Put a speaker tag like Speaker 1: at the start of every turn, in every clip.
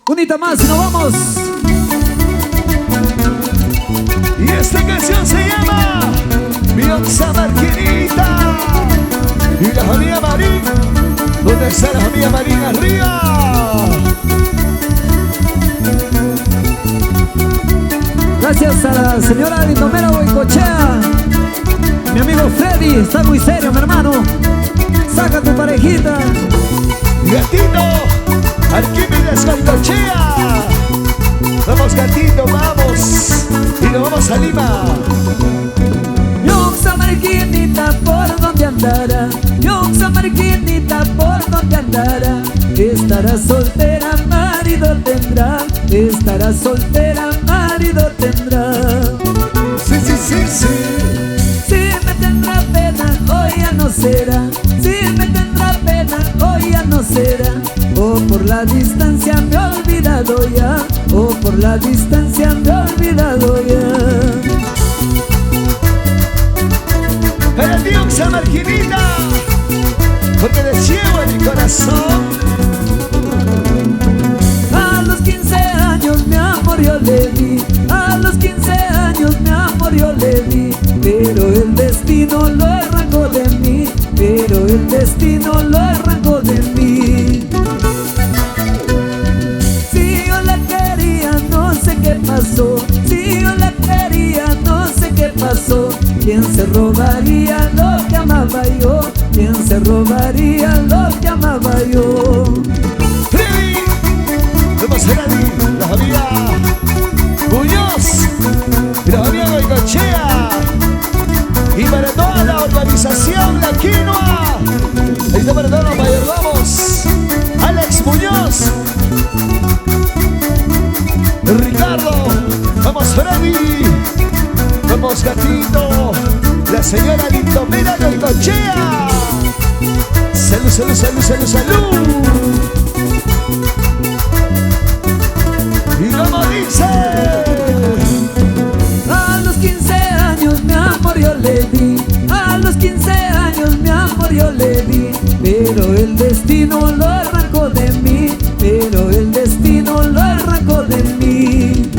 Speaker 1: Unita más y nos vamos.
Speaker 2: Y esta canción se llama Mi Onza Marquinita. Y la familia Marín. ¿Dónde está la familia Marín? Arriba.
Speaker 1: Gracias a la señora Lindomera Boicochea. Mi amigo Freddy, está muy serio, mi hermano. Saca tu parejita.
Speaker 2: Gatito, Arquímedes Boicochea. Vamos, gatito, vamos. Y nos vamos a Lima.
Speaker 1: Mi Onza Marquinita, ¿por dónde andará? Mi Onza Marquinita, ¿por dónde andará? Estará soltera, marido tendrá. Estará soltera, marido tendrá.
Speaker 2: Sí, sí, sí, sí.
Speaker 1: Si me tendrá pena, hoy ya no será. Si me tendrá pena, hoy ya no será. O por la distancia me he olvidado ya. O por la distancia me he olvidado ya.
Speaker 2: Para ti, Onza Marquinita, porque te llevo en mi corazón.
Speaker 1: A los 15 años mi amor yo le di. A los 15 años mi amor yo le di. Pero el destino lo arrancó de mí. Pero el destino lo arrancó de mí. Si yo la quería no sé qué pasó. Si yo la quería no sé qué pasó. ¿Quién se robaría lo que amaba yo? ¿Quién se robaría lo que amaba yo?
Speaker 2: Freddy, vamos a la familia Muñoz, la familia Boicochea. Y para toda la organización La Quinoa. Ahí está para todos los mayordomos. Alex Muñoz, Ricardo, vamos Freddy, vamos gatito, la señora Lindomera Boicochea. Salud, salud, salud, salud, salud. Y como dice,
Speaker 1: a los 15 años mi amor yo le di. A los 15 años mi amor yo le di. Pero el destino lo arrancó de mí. Pero el destino lo arrancó de mí.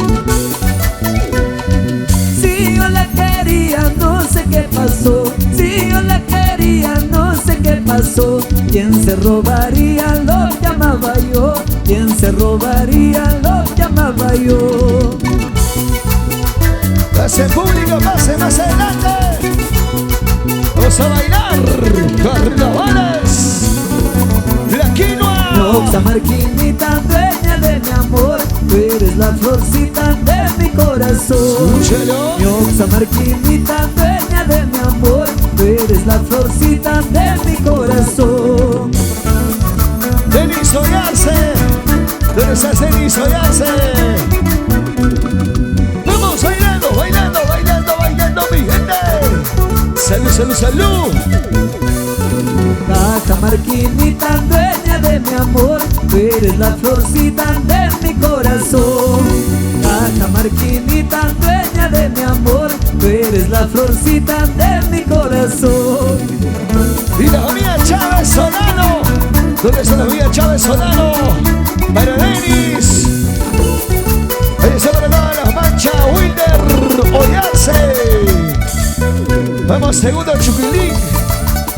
Speaker 1: Si yo la quería no sé qué pasó. Si yo la quería no sé qué pasó. ¿Quién se robaría lo que amaba yo? ¿Quién se robaría lo que amaba yo?
Speaker 2: pase público, pase más adelante. Vamos a bailar carnavales. La Quinoa.
Speaker 1: Mi Onza Marquinita, dueña de mi amor, tú eres la florcita de mi corazón.
Speaker 2: Escúchalo.
Speaker 1: Mi Onza Marquinita, dueña de mi amor, tú eres la florcita de mi corazón.
Speaker 2: Denis Ollarse. ¿Dónde estás, Denis Ollarse? Vamos bailando, bailando, bailando, bailando, mi gente. Salud, salud, salud.
Speaker 1: Caja Marquinita, dueña de mi amor, tú eres la florcita de mi corazón. Caja Marquinita, dueña de mi amor, tú eres la florcita de mi corazón.
Speaker 2: Y la familia Chávez Solano. ¿Dónde está la familia Chávez Solano? Para Denis. Ahí está para todas las manchas. Wilder Ollarse. Vamos, segundo Chuquilín.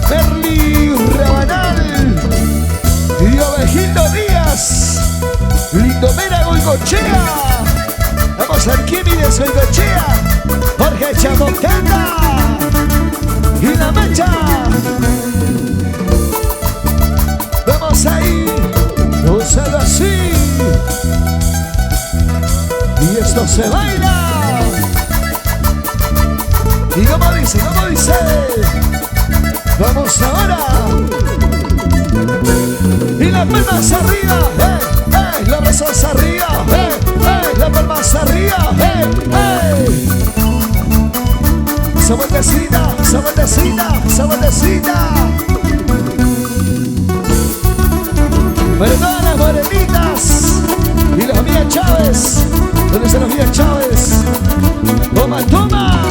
Speaker 2: Merly Rabanal y Ovejito Díaz. Lindomera Boicochea. Vamos, Arquímedes Boicochea. Jorge Chamoqueta y la mancha. Vamos ahí, gózalo así. Y esto se baila. Y como dice, como dice. Vamos ahora. Y las palmas arriba, las brazos arriba, las palmas arriba, esa vueltecita, esa vueltecita, esa vueltecita. Para todas las morenitas y la familia Chávez. ¿Dónde está la familia Chávez? Toma, toma.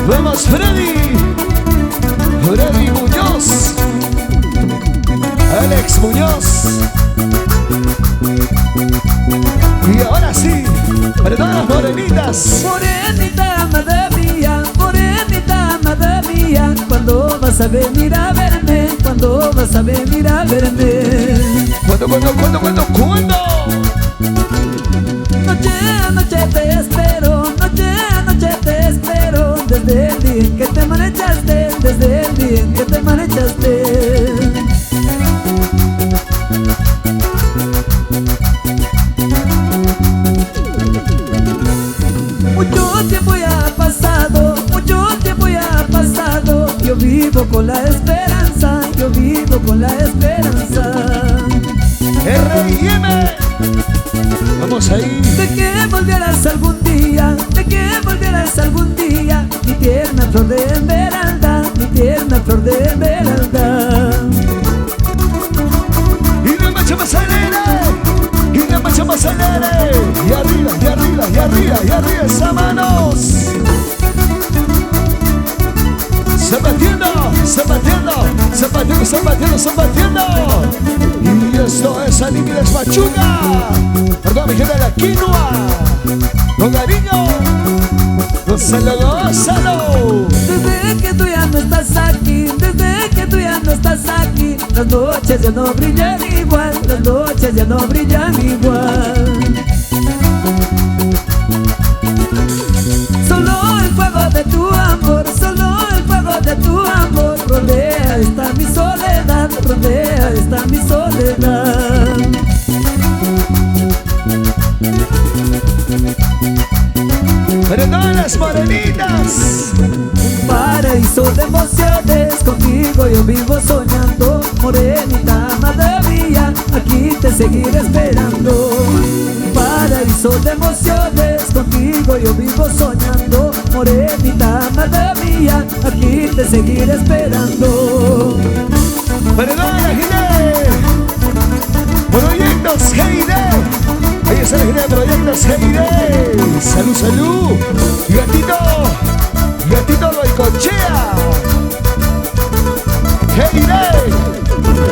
Speaker 2: Vamos, Freddy. Freddy Muñoz. Alex Muñoz. Y ahora sí, para todas las morenitas.
Speaker 1: Morenita, madre mía, morenita, madre mía, ¿cuándo vas a venir a verme? ¿Cuándo vas a venir a verme?
Speaker 2: ¿Cuándo?
Speaker 1: Noche a noche te espero, noche a noche te espero, desde el día en que te marchaste, desde el día en que te marchaste. Mucho tiempo ya ha pasado, mucho tiempo ya ha pasado, yo vivo con la esperanza, yo vivo con la esperanza.
Speaker 2: R&M. Vamos ahí.
Speaker 1: De que volvieras algún día, de que volvieras algún día, mi tierna flor de esmeralda, mi tierna flor de esmeralda.
Speaker 2: Y la marcha más alegre, y la marcha más alegre. Y arriba, y arriba, y arriba, y arriba esas manos. Zapatiendo, zapatiendo, zapatiendo, zapatiendo, zapatiendo. Y esto es Animides Machuca. Perdón, mi gente de la quinoa. Con cariño. Gózalo, gózalo.
Speaker 1: Desde que tú ya no estás aquí, desde que tú ya no estás aquí, las noches ya no brillan igual, las noches ya no brillan igual. Solo el fuego de tu amor, solo el fuego de tu amor rodea esta mi soledad, rodea esta mi soledad.
Speaker 2: Para todas las morenitas.
Speaker 1: Un paraíso de emociones, contigo yo vivo soñando, morenita madre mía, aquí te seguiré esperando. Un paraíso de emociones, contigo yo vivo soñando, morenita madre mía, aquí te seguiré esperando.
Speaker 2: Para toda la gente. Proyectos GID. Ahí está la gente de Proyectos GID. Salud, salud. Gatito, gatito Loicochea. GID.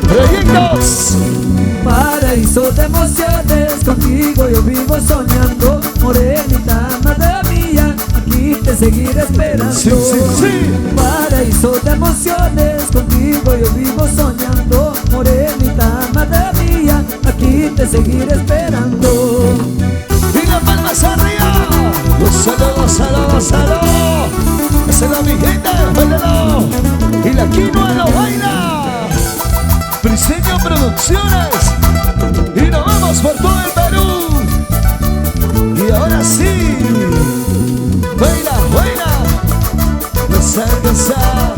Speaker 2: Proyectos.
Speaker 1: Paraíso de emociones, contigo yo vivo soñando, morenita madre mía, aquí te seguiré esperando.
Speaker 2: Sí, sí, sí.
Speaker 1: Paraíso de emociones, contigo yo vivo soñando, morenita madre mía, aquí te seguiré esperando.
Speaker 2: Y las palmas arriba. Gózalo, gózalo, gózalo. Gózalo, mi gente, bailalo. Y la quinoa lo baila. Briseño Producciones. Y nos vamos por todo el Perú. Y ahora sí. Baila, baila. Goza, goza.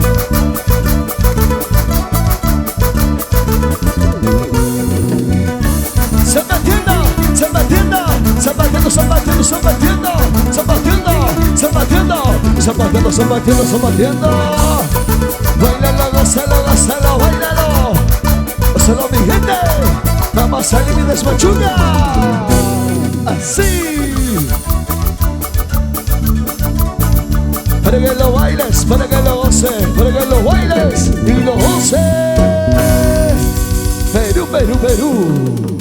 Speaker 2: Zapatiendo, zapatiendo, zapatiendo, zapatiendo, zapatiendo, zapatiendo, zapatiendo, zapatiendo, zapatiendo, zapatiendo. Bailalo, gózalo, gózalo, bailalo. Gózalo, mi gente. Vamos a Animides Machuca. Así. Para que lo bailes, para que lo goces, para que lo bailes y lo goces. Perú, Perú, Perú.